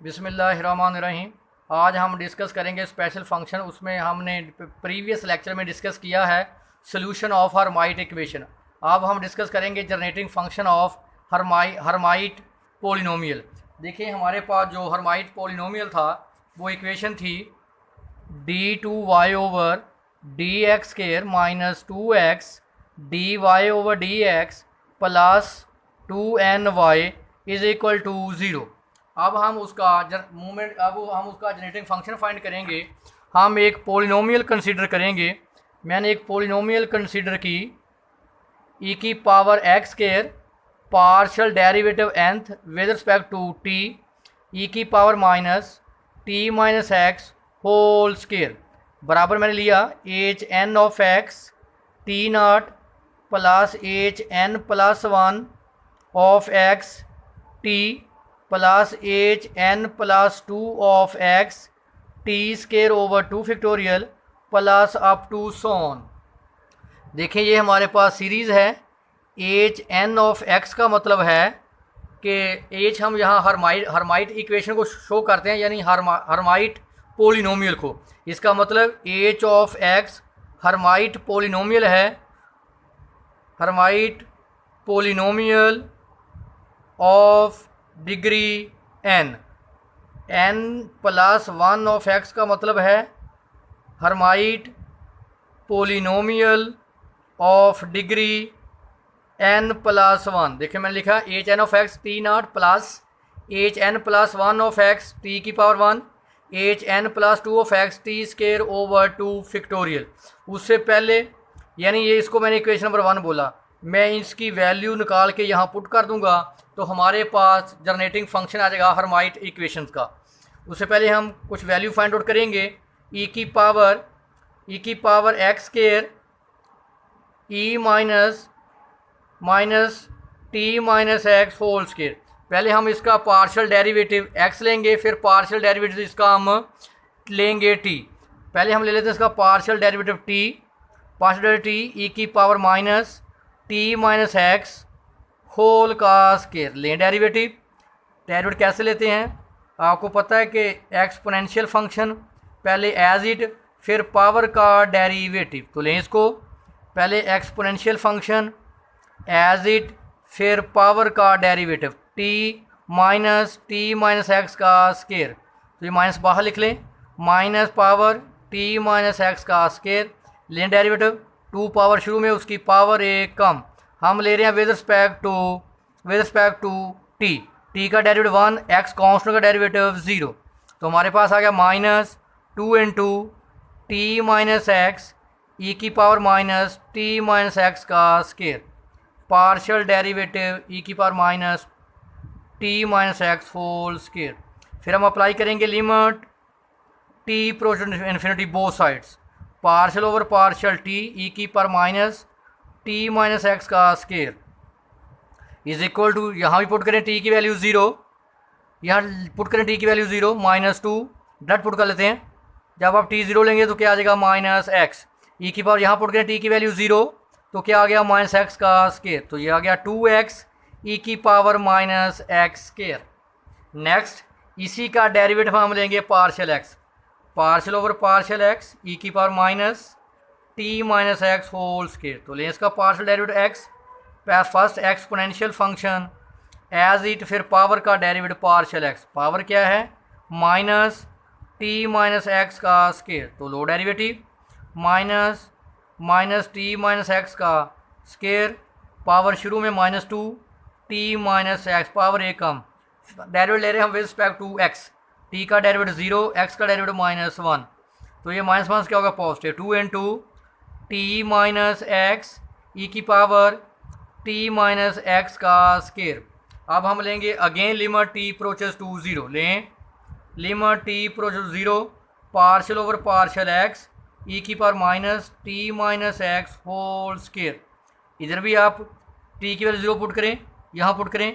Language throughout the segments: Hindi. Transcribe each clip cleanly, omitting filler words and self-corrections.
बिस्मिल्लाहिर्रहमानिर्रहीम। आज हम डिस्कस करेंगे स्पेशल फंक्शन। उसमें हमने प्रीवियस लेक्चर में डिस्कस किया है सोल्यूशन ऑफ हर्माइट इक्वेशन। अब हम डिस्कस करेंगे generating function of Hermite polynomial. देखिए हमारे पास जो हर्माइट पोलिनोमियल था वो इक्वेशन थी d2y d x square minus 2x dy/dx plus 2ny is equal to 0। अब हम उसका जनरेटिंग फंक्शन फाइंड करेंगे। हम एक पोलिनोमियल कंसीडर करेंगे। मैंने एक पोलिनोमियल कंसीडर की e की power x square partial derivative nth with respect to t e की power minus t minus x whole square बराबर मैंने लिया H n of x t not plus H n plus 1 of x t plus H n plus 2 of x t square over 2 factorial plus up to so on. देखिए ये हमारे पास सीरीज़ है। एच एन ऑफ एक्स का मतलब है कि एच हम यहाँ हर्माइट इक्वेशन को शो करते हैं, यानी हर्माइट पोलिनोमियल को। इसका मतलब H of x Hermite polynomial है। Hermite polynomial of degree n plus 1 of x का मतलब है Hermite polynomial of degree n plus 1। देखिए मैंने लिखा H n of x t not plus H n plus 1 of x t की power 1 H n plus 2 of x t square over 2 factorial. उससे पहले यानी ये इसको मैंने इक्वेशन नंबर 1 बोला। मैं इसकी वैल्यू निकाल के यहाँ पुट कर दूंगा तो हमारे पास जनरेटिंग फंक्शन आ जाएगा हर्माइट इक्वेशंस का। उससे पहले हम कुछ वैल्यू फाइंड आउट करेंगे। e की power x square e minus t minus x whole square. पहले हम इसका पार्शियल डेरिवेटिव x लेंगे, फिर पार्शियल डेरिवेटिव इसका हम लेंगे t। पहले हम ले लेते हैं इसका पार्शियल डेरिवेटिव t e की power minus t minus x whole का स्केयर। लें डेरिवेटिव कैसे लेते हैं? आपको पता है कि एक्सपोनेंशियल फंक्शन पहले एज इट फिर पावर का डेरिवेटिव। तो लें इसको पहले एक्सपोनेंशियल फंक्शन एज इट फिर पावर का डेरिवेटिव t माइनस एक्स का स्केयर। तो ये माइनस बाहर लिख लें, minus power t minus x का स्केयर। लें डेरिवेटिव 2 पावर शुरू में उसकी पावर एक कम। हम ले रहे हैं विद रिस्पेक्ट टू t का डेरिवेटिव 1 x कांस्टेंट का डेरिवेटिव 0। तो हमारे पास आ गया minus 2 into t minus x e की power minus t minus x का स्केयर पार्शियल डेरिवेटिव e की power minus t minus x whole square. फिर हम अप्लाई करेंगे limit t approaching infinity both sides partial over partial t e की power minus t minus x का स्केयर इज इक्वल टू, यहाँ भी पुट करें t की वैल्यू 0, यहाँ पुट करें t की वैल्यू 0 माइनस 2 डट पुट कर लेते हैं। जब आप t 0 लेंगे तो क्या आ जाएगा माइनस एक्स ई की पावर, यहाँ पुट करें t की वैल्यू 0 तो क्या आ गया माइनस एक्स का स्केयर। तो ये आ गया 2x ई की power minus x square. Next इसी का डेरिवेटिव हम लेंगे partial x, partial over partial x e की power minus t minus x whole square. तो लें इसका partial derivative x, first exponential function as it फिर पावर का डेरिवेटिव पार्शियल एक्स। पावर क्या है माइनस टी माइनस एक्स का स्केयर। तो लो derivative minus t minus x का स्केयर, पावर शुरू में minus 2 T minus x power एक कम। डेरिवेटिव ले रहे हैं हम with respect to x, t का डेरिवेटिव 0 एक्स का डेरिवेटिव माइनस 1। तो ये माइनस 1 क्या होगा positive 2 into t minus x e की पावर टी माइनस एक्स का स्केयर। अब हम लेंगे again limit t approaches to 0। लें limit t approaches 0 partial over partial x e की power minus t minus x whole square. इधर भी आप t की वैल्यू 0 पुट करें, यहाँ पुट करें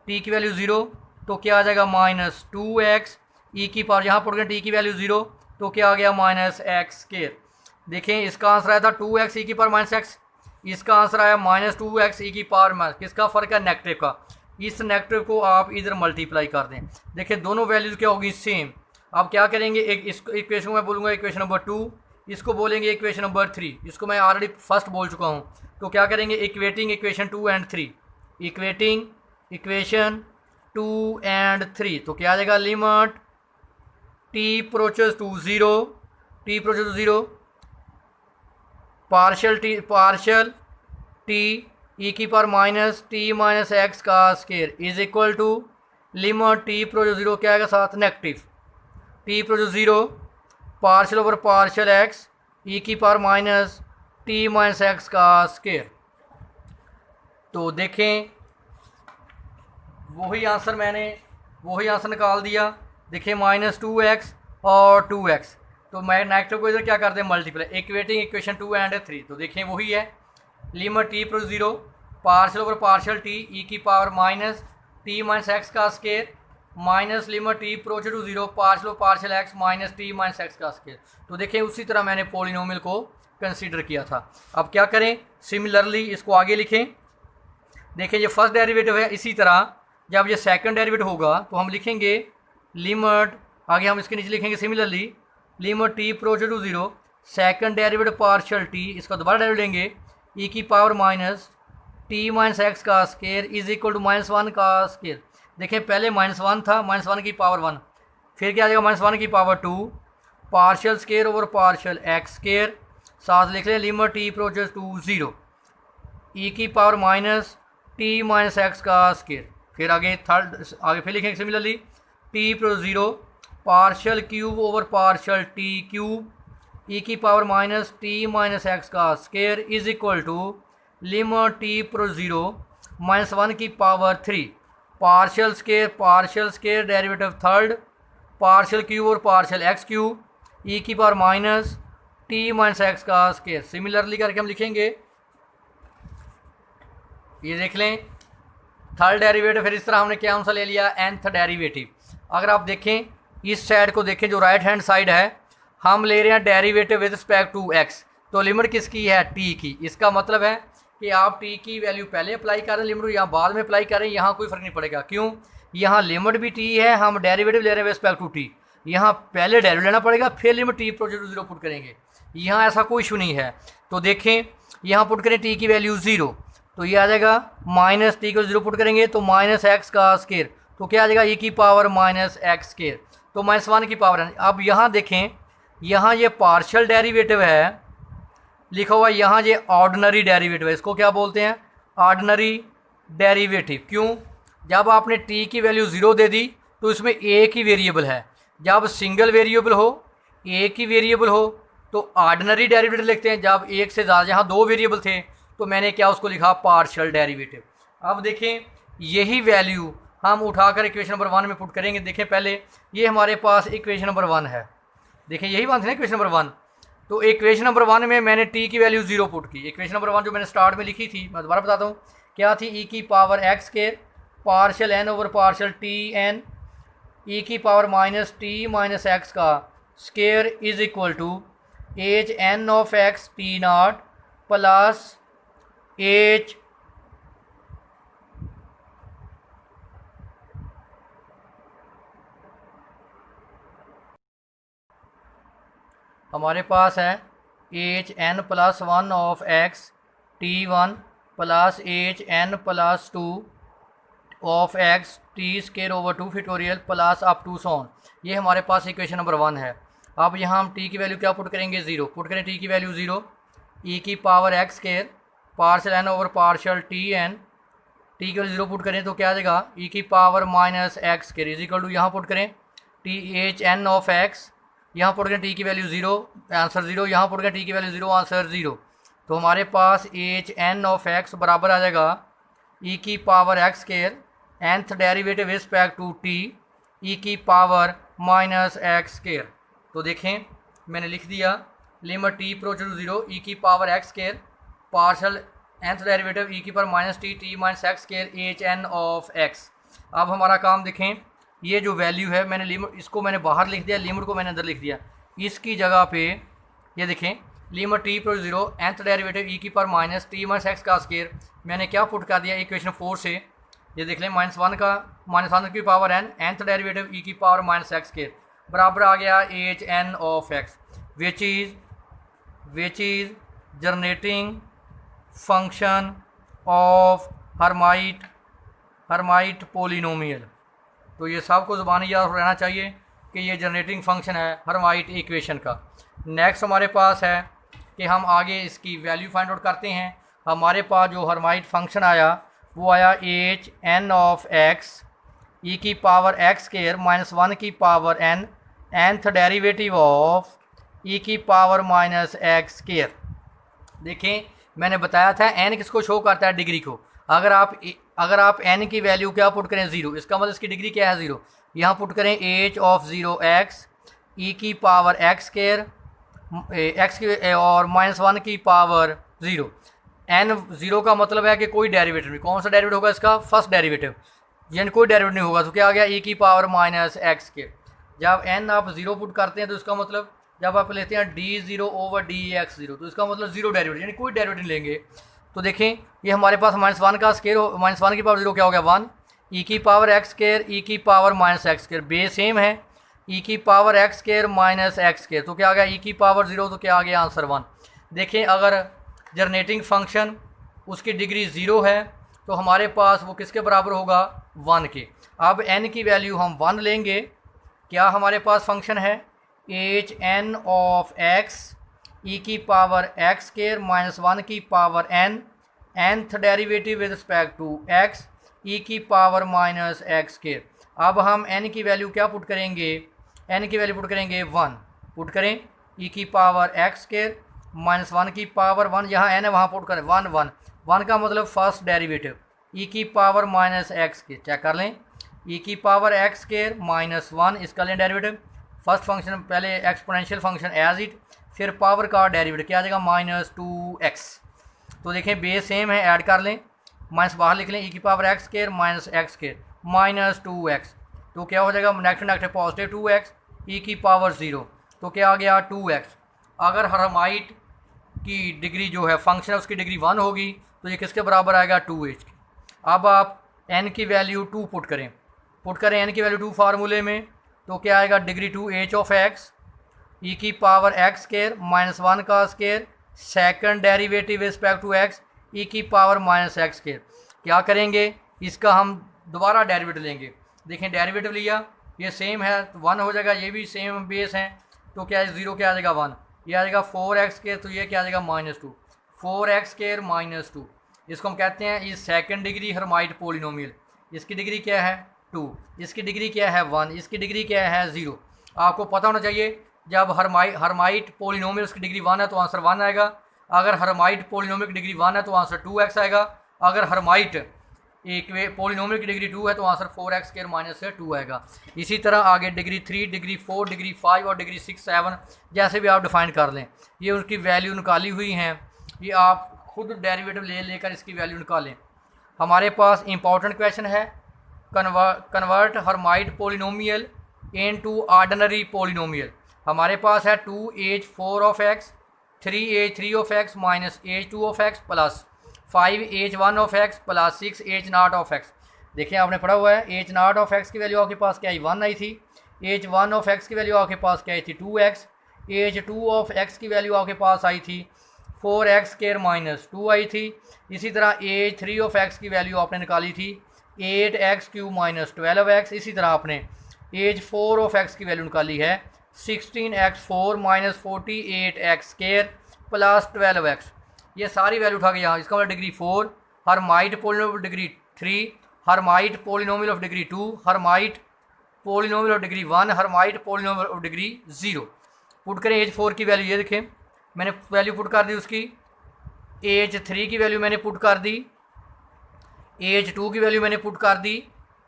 t की वैल्यू 0 तो क्या आ जाएगा माइनस 2x ई की पावर, यहाँ पुट करें t की वैल्यू 0 तो क्या आ गया माइनस एक्स स्केयर। देखें इसका आंसर आया था 2x ई की पावर माइनस एक्स, इसका आंसर आया माइनस 2x ई की पावर माइनस। किसका फ़र्क है नेगेटिव का। इस नेगेटिव को आप इधर मल्टीप्लाई कर दें। देखिए दोनों वैल्यूज़ क्या होगी, सेम। अब क्या करेंगे, एक इस इक्वेशन को मैं बोलूँगा इक्वेशन नंबर 2, इसको बोलेंगे इक्वेशन नंबर 3, इसको मैं ऑलरेडी फर्स्ट बोल चुका हूँ। तो क्या करेंगे, equating equation 2 and 3, equating equation 2 and 3। तो क्या आ जाएगा, limit t approaches to 0, t approaches to 0, partial t e की power minus t minus x का square is equal to limit t approaches 0 क्या आएगा साथ, negative t approaches 0 partial over partial x e की power minus t minus x का स्केयर। तो देखें वही आंसर निकाल दिया। देखिए -2x और 2x, तो मैं नेगेटिव को इधर क्या कर दें, मल्टीप्लाई, इक्वेटिंग इक्वेशन 2 एंड 3। तो देखिए वही है, limit t approach 0 partial over partial t e की power minus t minus x का square minus limit t approach to 0 partial over partial x minus t minus x का स्केयर। तो देखिए उसी तरह मैंने पॉलिनोमियल को कंसीडर किया था। अब क्या करें, सिमिलरली इसको आगे लिखें। देखिए ये फर्स्ट डेरिवेटिव है, इसी तरह जब ये सेकंड डेरिवेटिव होगा तो हम लिखेंगे लिमिट, आगे हम इसके नीचे लिखेंगे similarly limit t approach to 0 second derivative partial t, इसका दोबारा डेरिवेटिव लेंगे e की power minus t minus x का स्केयर इज इक्वल टू -1 का स्केयर। देखिए पहले -1 था, -1 की पावर 1, फिर क्या आ जाएगा -1 की power 2 partial square over partial x square, साथ लिख लें limit t approaches to 0 e की power minus t minus x का स्केयर। फिर आगे फिर लिखेंगे similarly t approach 0 partial cube over partial t cube e की power minus t minus x का square is equal to limit t approach 0 -1 की power 3 partial square derivative third partial cube और पार्शियल एक्स क्यूब e की power minus t minus x का स्केयर। सिमिलरली करके हम लिखेंगे, ये देख लें थर्ड डेरिवेटिव। फिर इस तरह हमने क्या आंसर ले लिया, nth डेरिवेटिव। अगर आप देखें इस साइड को देखें, जो राइट हैंड साइड है, हम ले रहे हैं derivative with respect to x, तो लिमिट किसकी है, t की। इसका मतलब है कि आप t की वैल्यू पहले अप्लाई करें, लिमिट यहाँ बाद में अप्लाई करें, यहाँ कोई फ़र्क नहीं पड़ेगा। क्यों, यहाँ लिमिट भी t है, हम डेरिवेटिव ले रहे हैं विद रिस्पेक्ट टू t, यहाँ पहले डेरिवेटिव लेना पड़ेगा फिर limit t approach to 0 put करेंगे, यहाँ ऐसा कोई इशू नहीं है। तो देखें यहाँ पुट करें t की वैल्यू 0, तो ये आ जाएगा माइनस t को 0 पुट करेंगे तो माइनस एक्स का स्केयर, तो क्या आ जाएगा e की पावर माइनस एक्स स्केयर, तो -1 की पावर है। अब यहाँ देखें, यहाँ ये पार्शियल डेरिवेटिव है लिखा हुआ, यहाँ ये ऑर्डिनरी डेरिवेटिव है, इसको क्या बोलते हैं, ऑर्डिनरी डेरिवेटिव। क्यों, जब आपने t की वैल्यू 0 दे दी तो इसमें एक ही वेरिएबल है, जब सिंगल वेरिएबल हो, एक ही वेरिएबल हो तो ऑर्डिनरी डेरिवेटिव लिखते हैं, जब एक से ज़्यादा, यहाँ 2 वेरिएबल थे तो मैंने क्या उसको लिखा, पार्शियल डेरिवेटिव। अब देखें यही वैल्यू हम उठाकर इक्वेशन नंबर 1 में पुट करेंगे। देखें पहले ये हमारे पास इक्वेशन नंबर 1 है, देखें यही बात है ना इक्वेशन नंबर 1। तो इक्वेशन नंबर 1 में मैंने t की वैल्यू 0 पुट की। इक्वेशन नंबर 1 जो मैंने स्टार्ट में लिखी थी, मैं दोबारा बताता हूँ क्या थी, e की power x square partial n over partial t n e की power minus t minus x का square is equal to H n of x t not plus H हमारे पास है H n plus 1 of x t1 plus H n plus 2 of x t square over 2 factorial plus up to so on. ये हमारे पास इक्वेशन नंबर 1 है। अब यहाँ हम t की वैल्यू क्या पुट करेंगे, 0 पुट करें, t की वैल्यू 0 e की power x square partial n over partial t n, t की वैल्यू 0 पुट करें तो क्या आ जाएगा, e की power minus x square is equal to, यहाँ पुट करें t h n of x, यहाँ पुट करें टी की वैल्यू 0 आंसर 0, यहाँ पुट करें टी की वैल्यू 0 आंसर 0। तो हमारे पास एच एन ऑफ एक्स बराबर आ जाएगा e की power x square nth derivative respect to t e की पावर माइनस एक्स स्केयर। तो देखें मैंने लिख दिया limit t approach to 0 e की power x square partial nth derivative e की power minus t minus x square h n of x. अब हमारा काम देखें, ये जो वैल्यू है मैंने लिमिट, इसको मैंने बाहर लिख दिया, लिमिट को मैंने अंदर लिख दिया। इसकी जगह पे ये देखें limit t approach 0 nth derivative e की power minus t minus x का स्केयर मैंने क्या पुट कर दिया इक्वेशन 4 से, ये देख लें -1 का -1 की power n, nth derivative e की पावर -x² बराबर आ गया h n of x, which is generating function of Hermite polynomial. तो ये सबको ज़ुबानी याद रहना चाहिए कि ये जनरेटिंग फंक्शन है हर्माइट इक्वेशन का। नेक्स्ट हमारे पास है कि हम आगे इसकी वैल्यू फाइंड आउट करते हैं। हमारे पास जो हर्माइट फंक्शन आया वो आया H n of x e की पावर x² -1 की power n, nth derivative of e की पावर -x²। देखें मैंने बताया था n किसको शो करता है, डिग्री को। अगर आप n की वैल्यू क्या पुट करें 0, इसका मतलब इसकी डिग्री क्या है 0। यहाँ पुट करें h ऑफ 0x ई की पावर x² x की और -1 की पावर 0। n 0 का मतलब है कि कोई डेरिवेटिव नहीं। कौन सा डेरिवेटिव होगा इसका, फर्स्ट डेरिवेटिव, यानी कोई डेरिवेटिव नहीं होगा। तो क्या आ गया e की पावर -x²। जब n आप 0 पुट करते हैं तो इसका मतलब जब आप लेते हैं d0/dx0 तो इसका मतलब 0 डेरिवेटिव, यानी कोई डेरिवेटिव लेंगे। तो देखें ये हमारे पास -1 का स्केयर, -1 की पावर 0 क्या हो गया 1, e की पावर x² e की पावर -x², बेस सेम है, e की पावर x² -x²। तो क्या आ गया e की पावर 0, तो क्या आ गया आंसर 1। देखें अगर जनरेटिंग फंक्शन उसकी डिग्री 0 है तो हमारे पास वो किसके बराबर होगा 1 के। अब n की वैल्यू हम 1 लेंगे। क्या हमारे पास फंक्शन है H n of x e की पावर x² -1 की power n, nth derivative with respect to x e की पावर -x²। अब हम n की वैल्यू क्या पुट करेंगे, n की वैल्यू पुट करेंगे 1, पुट करें e की पावर x² -1 की पावर 1, यहाँ n है वहाँ पुट करें 1 का मतलब फर्स्ट डेरिवेटिव e की पावर -x²। चेक कर लें e की पावर x² -1 इसका लें डेरिवेटिव। फर्स्ट फंक्शन पहले एक्सपोनेंशियल फंक्शन एज इट, फिर पावर का डेरिवेटिव क्या आ जाएगा -2x। तो देखें बेस सेम है, ऐड कर लें, माइनस बाहर लिख लें e की पावर x² -x² -2x। तो क्या हो जाएगा नेगेटिव पॉजिटिव 2x e की पावर 0, तो क्या आ गया 2x। अगर हर्माइट की डिग्री जो है फंक्शन है उसकी डिग्री 1 होगी तो ये किसके बराबर आएगा 2h की। अब आप n की वैल्यू 2 पुट करें n की वैल्यू 2 फार्मूले में, तो क्या आएगा degree 2h of x e की पावर x² -1 का square, second derivative respect to x e की पावर -x²। क्या करेंगे, इसका हम दोबारा डेरिवेटिव लेंगे। देखें डेरिवेटिव लिया, ये सेम है 1 हो जाएगा, ये भी सेम बेस है, तो क्या है 0 क्या आ जाएगा 1, ये आ जाएगा 4x², तो ये क्या आ जाएगा -2, 4x² -2। इसको हम कहते हैं इस सेकंड डिग्री हर्माइट पोलिनोमियल। इसकी डिग्री क्या है 2, इसकी डिग्री क्या है 1, इसकी डिग्री क्या है 0। आपको पता होना चाहिए जब हर्माइट पोलिनोमियल उसकी डिग्री 1 है तो आंसर 1 आएगा। अगर हर्माइट पोलिनोमियल की डिग्री 1 है तो आंसर 2x आएगा। अगर हर्माइट एक पोलिनोमियल की डिग्री 2 है तो आंसर 4x² -2 आएगा। इसी तरह आगे डिग्री 3, डिग्री 4, डिग्री 5 और डिग्री 6, 7 जैसे भी आप डिफाइन कर लें, ये उनकी वैल्यू निकाली हुई हैं। ये आप खुद डेरिवेटिव लेकर इसकी वैल्यू निकालें। हमारे पास इंपॉर्टेंट क्वेश्चन है, convert Hermite polynomial into ordinary polynomial. हमारे पास है 2h4 of x, 3h3 of x -h2 of x plus 5h1 of x plus 6h0 of x। देखिए आपने पढ़ा हुआ है h0 ऑफ x की वैल्यू आपके पास क्या आई 1 आई थी, h1 ऑफ x की वैल्यू आपके पास क्या आई थी 2x, h2 ऑफ x की वैल्यू आपके पास आई थी 4x² -2 आई थी। इसी तरह h3 ऑफ x की वैल्यू आपने निकाली थी 8x³ -12x। इसी तरह आपने h4 ऑफ x की वैल्यू निकाली है 16x4 -48x² प्लस 12x। ये सारी वैल्यू उठा के यहाँ, इसका मतलब degree 4, Hermite polynomial of degree 3, Hermite polynomial of degree 2, Hermite polynomial of degree 1, Hermite polynomial of degree 0। Put करें h4 की वैल्यू, ये देखें मैंने वैल्यू पुट कर दी उसकी, h3 की वैल्यू मैंने पुट कर दी, h2 की वैल्यू मैंने पुट कर दी,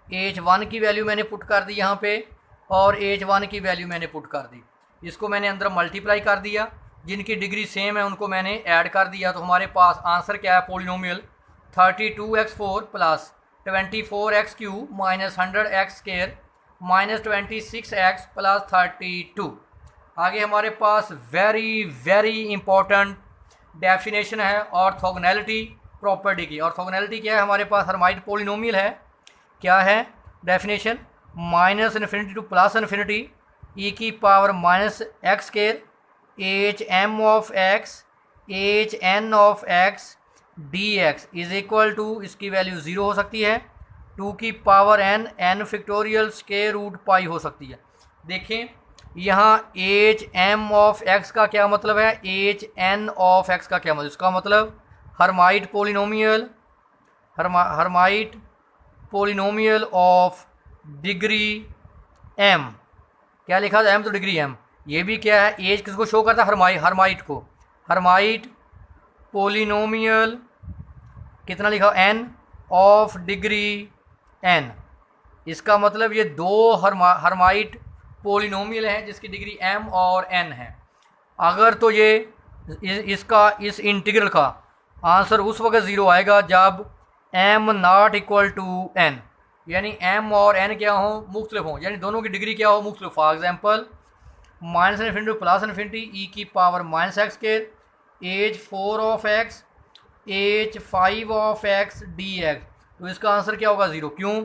h1 की वैल्यू मैंने पुट कर दी यहाँ पे, और h1 की वैल्यू मैंने पुट कर दी। इसको मैंने अंदर मल्टीप्लाई कर दिया, जिनकी डिग्री सेम है उनको मैंने ऐड कर दिया। तो हमारे पास आंसर क्या है polynomial 32x4 plus 24x³ -100x² -26x plus 32। आगे हमारे पास वेरी इंपॉर्टेंट डेफिनेशन है ऑर्थोगोनैलिटी प्रॉपर्टी की। ऑर्थोगोनैलिटी क्या है, हमारे पास हर्माइट पोलिनोमियल है, क्या है definition, minus infinity to plus infinity e की power minus x square H m of x H n of x d x is equal to, इसकी वैल्यू ज़ीरो हो सकती है, टू की power n n factorial square root pi हो सकती है। देखें यहाँ एच एम ऑफ एक्स का क्या मतलब है, एच एन ऑफ एक्स का क्या मतलब, इसका मतलब Hermite polynomial, Hermite polynomial of degree m, क्या लिखा था एम तो डिग्री एम, ये भी क्या है एज किसको शो करता है, हर्माइट को, हर्माइट पोलिनोमियल कितना लिखा एन ऑफ डिग्री एन, इसका मतलब ये दो हर्माइट पोलिनोमियल हैं जिसकी डिग्री एम और एन है। अगर तो ये इसका इस इंटीग्रल का आंसर उस वक्त ज़ीरो आएगा जब m not equal to n, यानी एम और एन क्या हो, मुख्तलिफ हों, यानी दोनों की डिग्री क्या हो, मुख्तलिफ। For example minus infinity plus infinity e की power minus x square H 4 of x H 5 of x d x, तो इसका आंसर क्या होगा ज़ीरो। क्यों,